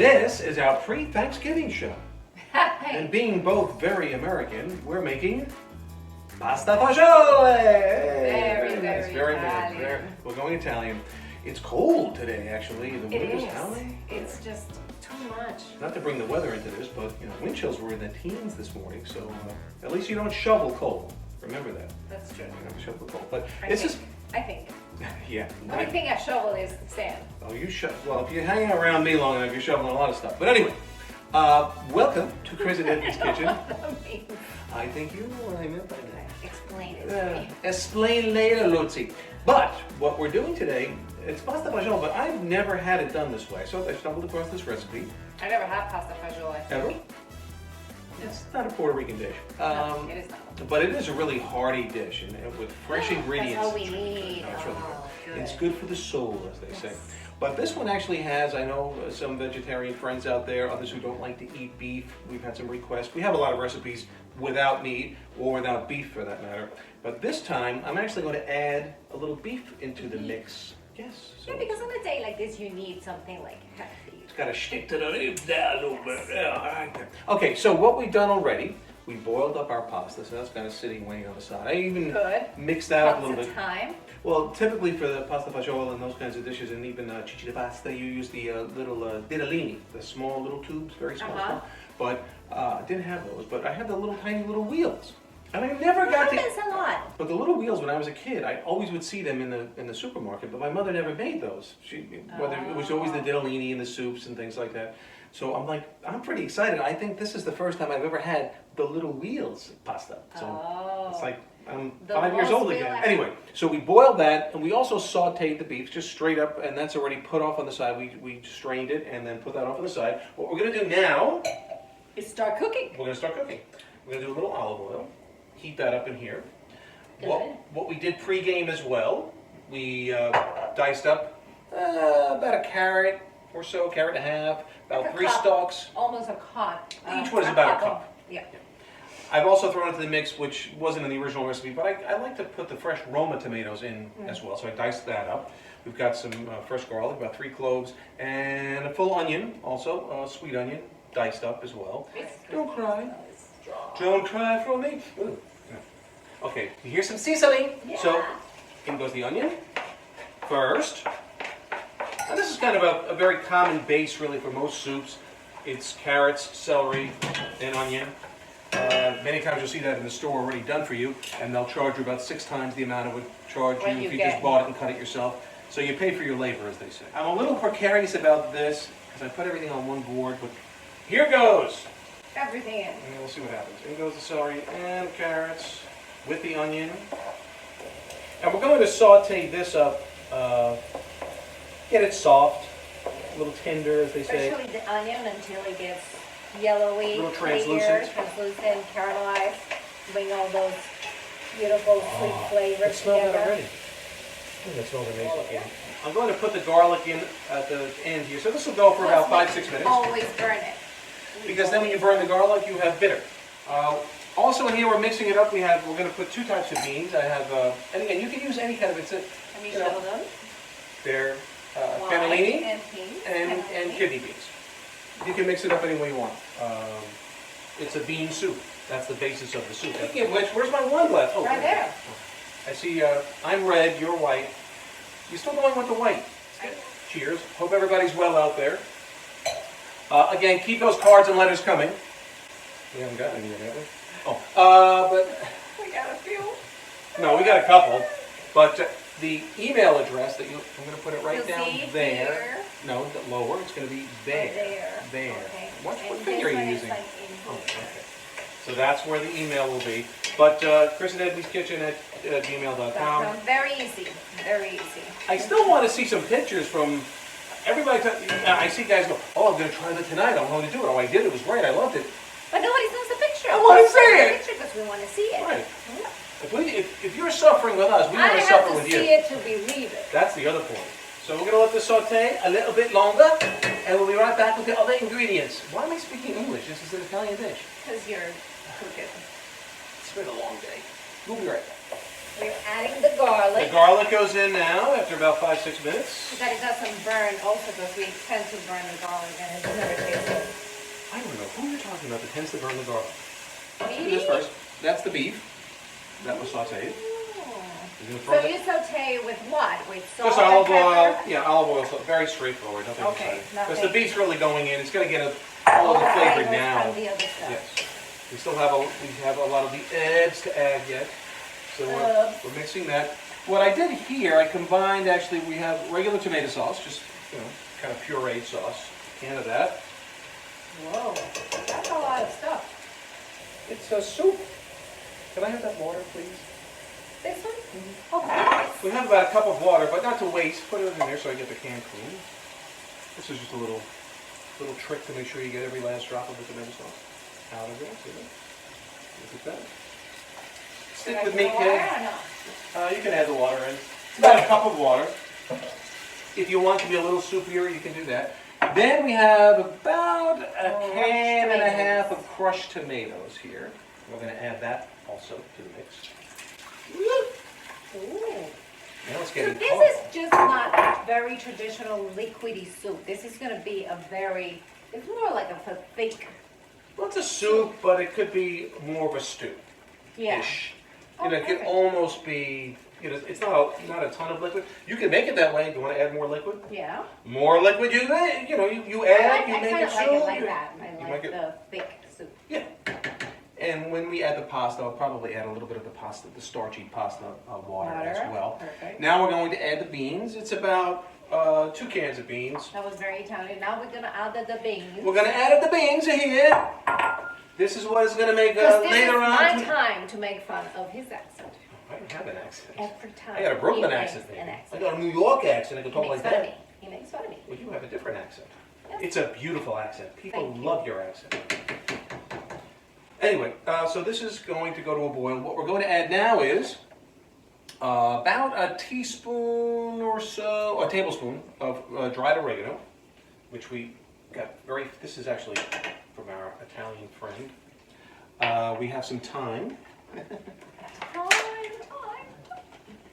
This is our pre-Thanksgiving show. And being both very American, we're making pasta fagioli. Very Italian. We're going Italian. It's cold today, actually. The wind is It howling. is. It's just too much. Not to bring the weather into this, but wind chills were in the teens this morning, so at least you don't shovel cold. Remember that. That's true. You don't shovel cold. But I think. Yeah. The only thing I shovel is sand. Oh, well, if you're hanging around me long enough, you're shoveling a lot of stuff. But anyway, welcome to Chris Edmi's kitchen. I think you know what I meant by that. Explain it to me. Explain later, Lucy. But what we're doing today, it's pasta fagioli, but I've never had it done this way. So I stumbled across this recipe. I never had pasta fagioli. Ever? It's not a Puerto Rican dish. No, it is not. But it is a really hearty dish, and with fresh ingredients. That's all we need. No, it's really good. Good. It's good for the soul, as they say. Yes. But this one actually has, I know some vegetarian friends out there, others who don't like to eat beef. We've had some requests. We have a lot of recipes without meat, or without beef for that matter. But this time, I'm actually going to add a little beef into the mix. Yes. So Yeah, because on a day like this, you need something like hefty. it's got to stick to the ribs there a little bit. Yeah, all right there. Okay, so what we've done already, we boiled up our pasta, so that's kind of sitting waiting on the side. I even mixed that up a little bit. Time. Well, typically for the pasta fagioli and those kinds of dishes, and even cicci di pasta, you use the little cannellini, the small little tubes, very small. But I didn't have those, but I had the little tiny little wheels. And I never got to. Happens a lot. But the little wheels, when I was a kid, I always would see them in the supermarket. But my mother never made those. Whether it was always the ditalini and the soups and things like that. So I'm like, I'm pretty excited. I think this is the first time I've ever had the little wheels pasta. So it's like I'm 5 years old again. Anyway, so we boiled that, and we also sautéed the beef just straight up, and that's already put off on the side. We strained it and then put that off on the side. What we're gonna do now is start cooking. We're gonna start cooking. We're gonna do a little olive oil. Heat that up in here. Good. What we did pre-game as well, we diced up about a carrot or so, carrot and a half, about like 3 stalks. Almost a cup. Each one is about a cup. Yeah. I've also thrown into the mix, which wasn't in the original recipe, but I like to put the fresh Roma tomatoes in as well, so I diced that up. We've got some fresh garlic, about 3 cloves, and a full onion, also, sweet onion, diced up as well. Don't cry. Don't cry for me. Ooh. Okay, here's some sesame. Yeah. So, in goes the onion first. And this is kind of a very common base, really, for most soups. It's carrots, celery, and onion. Many times you'll see that in the store already done for you, and they'll charge you about 6 times the amount it would charge you if you just bought it and cut it yourself. So you pay for your labor, as they say. I'm a little precarious about this, because I put everything on one board, but here goes. Everything in. And we'll see what happens. In goes the celery and carrots with the onion. And we're going to saute this up, get it soft, a little tender, as they say. Especially the onion until it gets yellowy, A little clear, translucent. translucent, caramelized, bring all those beautiful sweet flavors It smells together. already. Oh, that smells amazing. I'm going to put the garlic in at the end here. So this will go for about 5-6 minutes. Always burn it. Because then when you burn the garlic, you have bitter. Also in here, we're mixing it up. We're going to put 2 types of beans. I have, and again, you can use any kind of, Let me show them. They're cannellini and peas. and kidney beans. You can mix it up any way you want. It's a bean soup. That's the basis of the soup. Speaking of which, where's my wine glass? Oh, Right there. I see I'm red, you're white. You're still going with the white. Cheers. Hope everybody's well out there. Again, keep those cards and letters coming. We haven't gotten any yet, have we? Oh, but... We got a few. No, we got a couple. But the email address that I'm going to put it right You'll down see there. here. No, lower. It's going to be there. There. There. Okay. What And finger are this you one is using? like in Oh, here. okay. So that's where the email will be. But Chris Edmi's Kitchen at gmail.com. Very easy. Very easy. I still want to see some pictures from everybody. I see guys go, oh, I'm going to try that tonight. I'm going to do it. Oh, I did. It was great. I loved it. But nobody sends a picture. I want to see it. Because we want to see it. Right. If you're suffering with us, we want to suffer with you. I have to see it to believe it. That's the other point. So we're going to let this saute a little bit longer, and we'll be right back with the other ingredients. Why am I speaking English? This is an Italian dish. Because you're cooking. It's been a long day. We'll be right back. We're adding the garlic. The garlic goes in now after about 5-6 minutes. So that it doesn't burn also because we tend to burn the garlic and it's never tasty. I don't know who you're talking about that tends to burn the garlic. Me? This first. That's the beef. That was sauteed. So you saute with what? With salt Just olive and oil. pepper? Yeah, olive oil. So very straightforward. Nothing Okay, exciting. nothing. Because the beef's really going in. It's going to get all of the flavor flavors now. from the other stuff. Yes. We still have a lot of the eggs to add yet. So we're mixing that. What I did here, I combined actually. We have regular tomato sauce, just kind of pureed sauce. A can of that. Whoa, that's a lot of stuff. It's a soup. Can I have that water, please? This one? Okay. We have about a cup of water, but not to waste. Put it in there so I get the can clean. This is just a little trick to make sure you get every last drop of the tomato sauce out of there. See that? Look at that. Stick with me, kid. You can add the water in. It's about a cup of water. If you want to be a little soupier, you can do that. Then we have about a can and a half of crushed tomatoes here. We're going to add that also to the mix. Ooh. Now it's So getting this colorful. is just not a very traditional liquidy soup. This is going to be it's more like a thick. Well, it's a soup, but it could be more of a stew. Yeah. Ish. Oh, It could perfect. almost be, it's not a ton of liquid. You can make it that way. Do you want to add more liquid? Yeah. More liquid, you add, you I make kind it of soup. like it like that. I like like it? the thick soup. Yeah. And when we add the pasta, I'll probably add a little bit of the starchy pasta water as well. Perfect. Now we're going to add the beans. It's about 2 cans of beans. That was very Italian. Now we're going to add the beans. We're going to add the beans here. This is what is going to make Because this later is on. my time to make fun of his accent. I don't have an accent. Every time. I got a Brooklyn he accent, makes maybe. an I accent. got a New York accent. I can He talk makes like fun of that. me. He makes fun of me. Well, you have a different accent. Yes. It's a beautiful accent. People Thank you. love your accent. Anyway, so this is going to go to a boil. What we're going to add now is about a teaspoon or so, a tablespoon of dried oregano, which we got this is actually from our Italian friend. We have some thyme.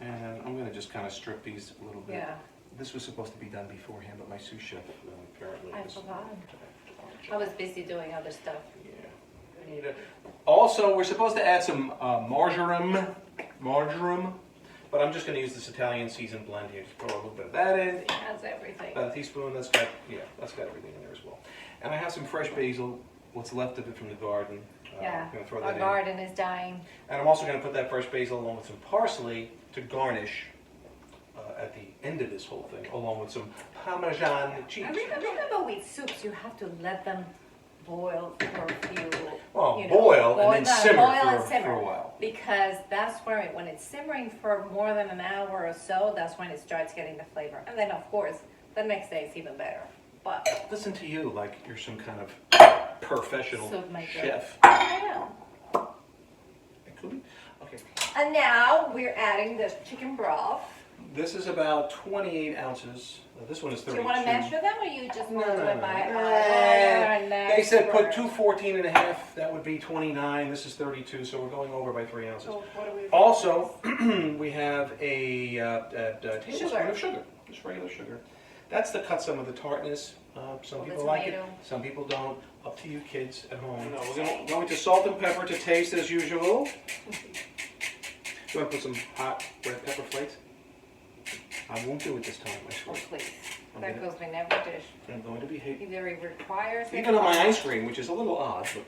And I'm going to just kind of strip these a little bit. Yeah. This was supposed to be done beforehand, but my sous chef apparently I was... forgot. I was busy doing other stuff. Yeah. I need Also, we're supposed to add some marjoram, but I'm just going to use this Italian seasoned blend here. Just throw a little bit of that in. It has everything. About a teaspoon. That's got everything in there as well. And I have some fresh basil, what's left of it from the garden. Yeah, I'm going to throw our that in. garden is dying. And I'm also going to put that fresh basil along with some parsley to garnish at the end of this whole thing, along with some Parmesan cheese. I remember with soups, you have to let them boil for a few. Well, boil and then simmer for a while. Because that's where when it's simmering for more than an hour or so, that's when it starts getting the flavor. And then, of course, the next day it's even better. But listen to you like you're some kind of professional soup maker. chef. I know. Okay. And now we're adding the chicken broth. This is about 28 ounces. This one is 32. Do you want to measure them or you just want to do it by They said put 214 and a half. That would be 29. This is 32, so we're going over by 3 ounces. So what are we Also, we have a tablespoon of sugar, just regular sugar. That's to cut some of the tartness. Some people like it, some people don't. Up to you kids at home. No, we're going to salt and pepper to taste as usual. You want to put some hot red pepper flakes? I won't do it this time, I swear. Oh, please. That goes in every dish. I'm going to be hating. Either it requires it. Even on my ice cream, which is a little odd, but...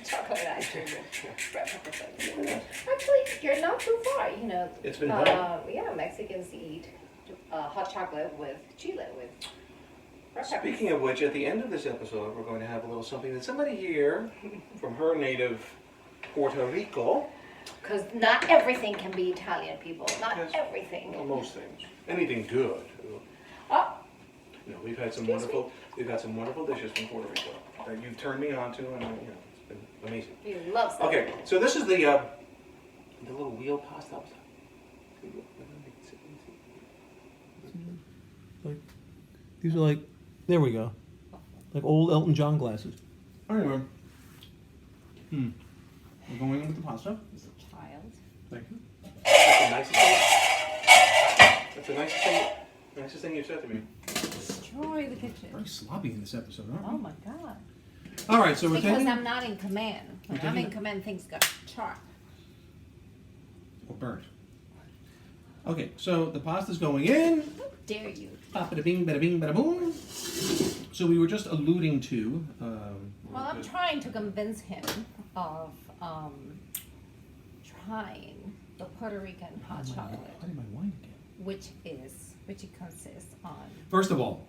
Chocolate ice cream with red pepper flakes. Actually, you're not too far, you know. It's been done. Yeah, Mexicans eat hot chocolate with chile, with red pepper. Speaking of which, at the end of this episode, we're going to have a little something that somebody here from her native Puerto Rico... Because not everything can be Italian, people. Not Yes. everything. Well, most things. Anything good. Oh, You know, we've had some wonderful dishes from Puerto Rico that you've turned me on to, and it's been amazing. you love stuff. Okay, so this is the little wheel pasta. Like, these are like, there we go, like old Elton John glasses. Anyway, we're going in with the pasta. Child. Thank you. nicest thing. That's the nicest thing you've said to me. Destroy the kitchen. Very sloppy in this episode, aren't we? Oh my God. All right, so we're Because taking... I'm not in command. When We're I'm in taking- command, things got sharp. Or burnt. Okay, so the pasta's going in. How dare you? Bada bing, bada bing, bada boom. So we were just alluding to... Well, I'm trying to convince him of trying the Puerto Rican hot chocolate, I did my wine again. which it consists on. First of all,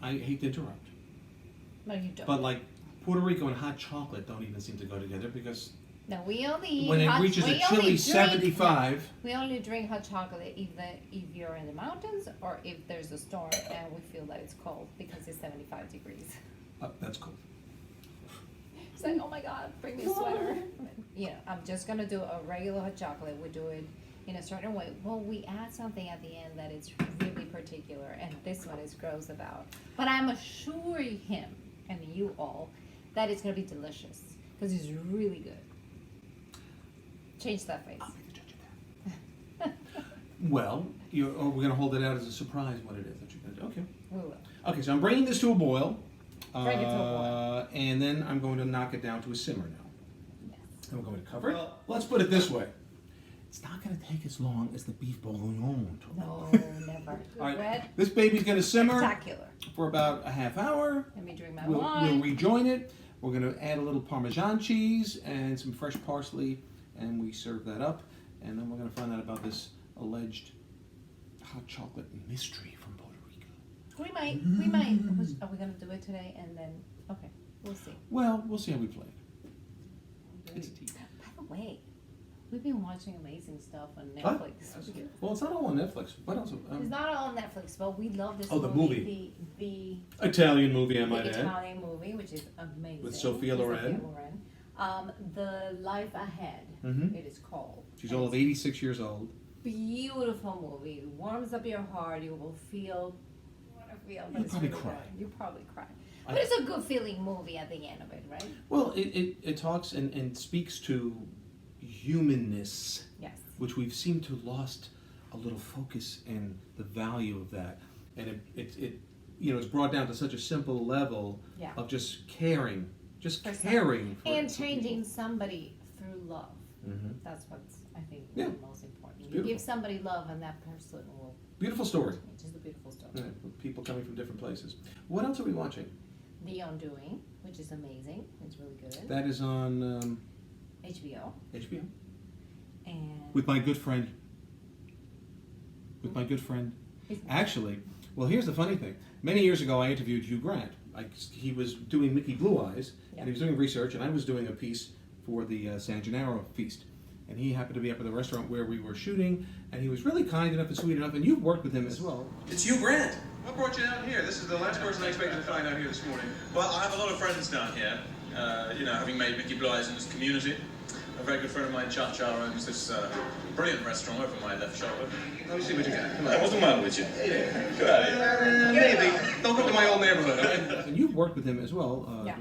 I hate to interrupt, No, you don't. but like Puerto Rico and hot chocolate don't even seem to go together because No, we only eat when it hot, reaches we a chilly only drink- 75, We only drink hot chocolate if you're in the mountains or if there's a storm and we feel that it's cold because it's 75 degrees. that's cool. It's like, oh my God, bring me a sweater. Yeah, I'm just gonna do a regular hot chocolate. We do it in a certain way. Well, we add something at the end that is really particular, and this one is gross about. But I'm assuring him and you all that it's gonna be delicious because it's really good. Change that face. I'll be the judge of that. Well, we're going to hold it out as a surprise what it is that you're going to do. Okay. We will. Okay, so I'm bringing this to a boil. Bring it to a boil. And then I'm going to knock it down to a simmer now. Yes. And we're going to cover it. Let's put it this way. It's not going to take as long as the beef bourguignon took. No, never. All right, Red, this baby's going to simmer spectacular. for about a half hour. Let me drink my We'll wine. rejoin it. We're going to add a little Parmesan cheese and some fresh parsley, and we serve that up. And then we're going to find out about this alleged hot chocolate mystery from Puerto Rico. We might. Are we gonna do it today? And then, okay, we'll see. Well, we'll see how we play it. It's tea. By the way, we've been watching amazing stuff on Huh? Netflix. Well, it's not all on Netflix. What else? It's not all on Netflix, but we love this Oh, the movie. The Italian movie, I might add. Italian movie, which is amazing. With Sophia Loren. The Life Ahead, Mhm. it is called. She's And all of it's 86 years old. a beautiful movie. It warms up your heart. You will feel. You'll probably cry. You probably cry. But it's a good feeling movie at the end of it, right? Well, it talks and speaks to humanness, Yes. which we've seemed to lost a little focus in the value of that. And it it's brought down to such a simple level Yeah. of just caring, just For caring. And changing somebody through love. Mm-hmm. That's what's, I think, Yeah. the most important. You Beautiful. give somebody love and that person will Beautiful story. change. It's a beautiful story. Yeah, with people coming from different places. What else are we watching? The Undoing, which is amazing. It's really good. That is on HBO. HBO. And With my good friend. Actually, well, here's the funny thing. Many years ago, I interviewed Hugh Grant. He was doing Mickey Blue Eyes, and he was doing research, and I was doing a piece for the San Gennaro feast. And he happened to be up at the restaurant where we were shooting, and he was really kind enough and sweet enough, and you've worked with him as well. It's Hugh Grant. What brought you down here? This is the last person I expected to find out here this morning. Well, I have a lot of friends down here. Having made Mickey Blue Eyes in this community. A very good friend of mine, Cha owns this brilliant restaurant over my left shoulder. Let me see what you got. Come on. Hey, what's the matter with you? Get out of here. Maybe. Don't come to my old neighborhood. And you've worked with him as well. Yeah.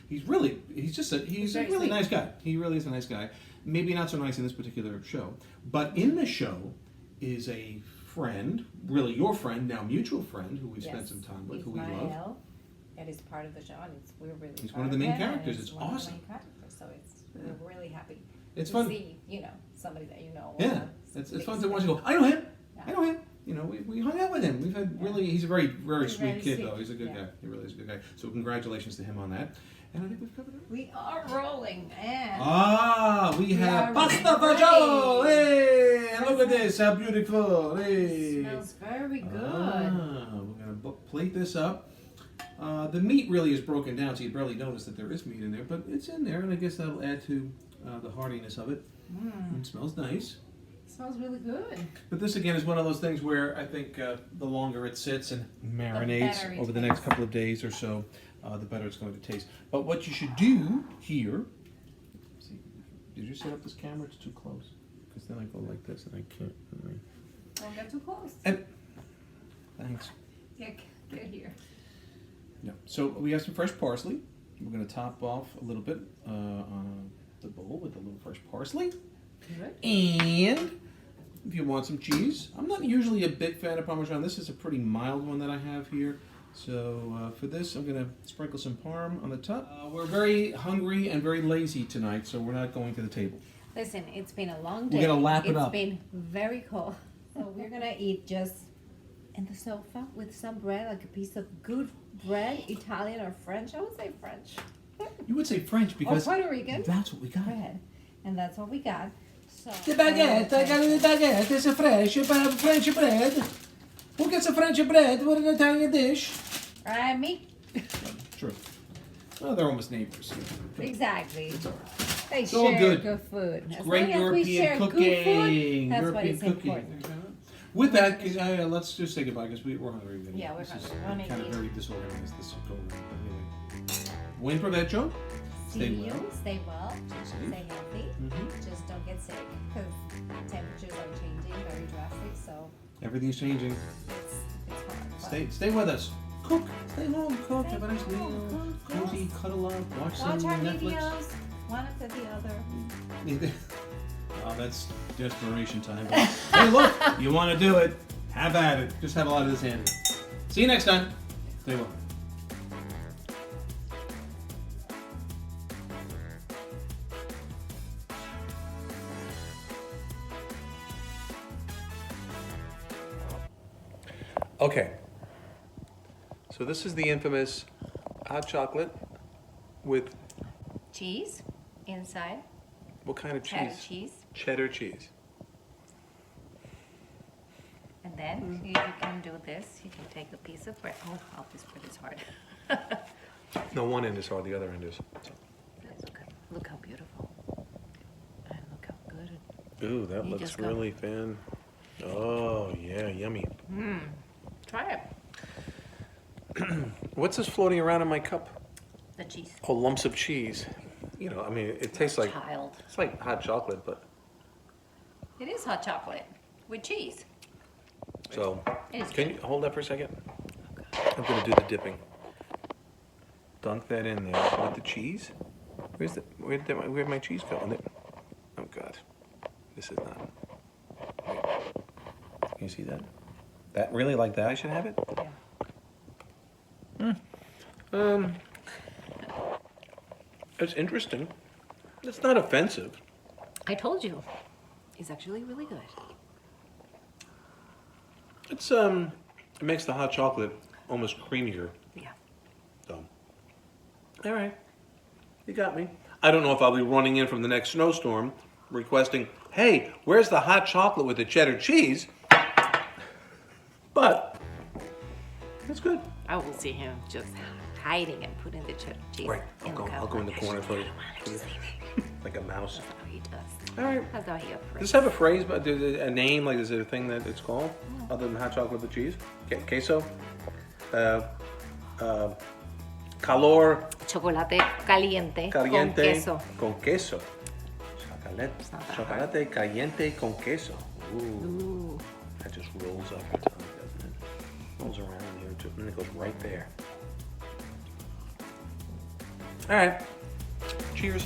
He's a really very really sweet. nice guy. He really is a nice guy. Maybe not so nice in this particular show, but in the show is a friend, really your friend, now mutual friend, who we spent some time with, who we love. Ismael. It is part of the show, and we're really He's proud one of the main him, and characters. It's one of the awesome. main characters, so we're really happy It's to fun. see, somebody that you know. Yeah, it's fun to watch you go, I know him. I know him. We hung out with him. We've had he's a very, very He's sweet very kid, sweet, though. He's a good yeah. guy. He really is a good guy. So congratulations to him on that. And I think we've covered it. We are rolling, and We have are pasta ready. fagioli. Hey, and look at this, how beautiful. it Hey. smells very good. We're gonna plate this up. The meat really is broken down, so you barely notice that there is meat in there, but it's in there, and I guess that'll add to the heartiness of it. It smells nice. It smells really good. But this again is one of those things where I think the longer it sits and marinates better it over the next tastes. couple of days or so, the better it's going to taste. But what you should do here, see, did you set up this camera? It's too close. Because then I go like this and I can't. Don't get too close. Thanks. Get here. Yeah. So we have some fresh parsley. We're going to top off a little bit on the bowl with a little fresh parsley. Good. And if you want some cheese. I'm not usually a big fan of Parmesan. This is a pretty mild one that I have here. So for this, I'm going to sprinkle some Parm on the top. We're very hungry and very lazy tonight, so we're not going to the table. Listen, it's been a long day. We're going to lap it up. It's been very cold. So we're going to eat just in the sofa with some bread, like a piece of good bread, Italian or French. I would say French. You would say French because Puerto Rican. that's what we got. Bread. And that's what we got. So, The baguette, I got the baguette. It's a French bread. Who gets a French bread with an Italian dish? Me. True. Well, they're almost neighbors. Exactly. They It's all share good. food. As Great long as we share European good food, cooking. that's what European is cooking. important. With that, let's just say goodbye because we're hungry. Yeah, we're This is hungry. Wanna kind of eat. very disorganized. This will go anyway. Buen provecho. See Stay you. well. Stay well. safe. Stay healthy. Mhm. Just don't get sick because temperatures are changing very drastic. So Everything's changing. it's hard. Stay with us. Cook. Stay home. Cook. Stay Have a nice home, meal. cook, Cozy. yes. Cuddle up. Watch some Watch our Netflix. videos, one after the other. Oh, that's desperation time. But, hey, look. You want to do it. Have at it. Just have a lot of this handy. See you next time. Stay well. Okay. So this is the infamous hot chocolate with Cheese inside. what kind of cheese? Cheddar cheese. Cheddar cheese. And then you can do this. You can take a piece of bread. Oh, this bread is hard. No, one end is hard, the other end is. Look how beautiful. And look how good it Ooh, that You looks just go- really thin. Oh, yeah, yummy. Try it. What's this floating around in my cup? The cheese. Oh, lumps of cheese. You know, I mean, it tastes like, Child. it's like hot chocolate, but, It is hot chocolate with cheese. so, It is can you hold that for a second? I'm gonna do the dipping. Dunk that in there with the cheese. Where'd my cheese go? Oh, God. This is not. Wait. Can you see that? That, really like that I should have it? Yeah. It's interesting. It's not offensive. I told you. It's actually really good. It's it makes the hot chocolate almost creamier. Yeah. So, all right, you got me. I don't know if I'll be running in from the next snowstorm requesting, "Hey, where's the hot chocolate with the cheddar cheese?" But it's good. I will see him just hiding and putting the cheddar cheese. Right, I'll go in the corner for you, like a mouse. That's how he does. All right. That's how he Does operates. this have a phrase, but a name? Like, is it a thing that it's called other than hot chocolate with cheese? Queso. Calor Chocolate caliente, caliente con queso. con queso. Chocolate, not that chocolate caliente con queso. Ooh, Ooh. that just rolls up your tongue, doesn't it? Rolls around here too, and it goes right there. All right. Cheers.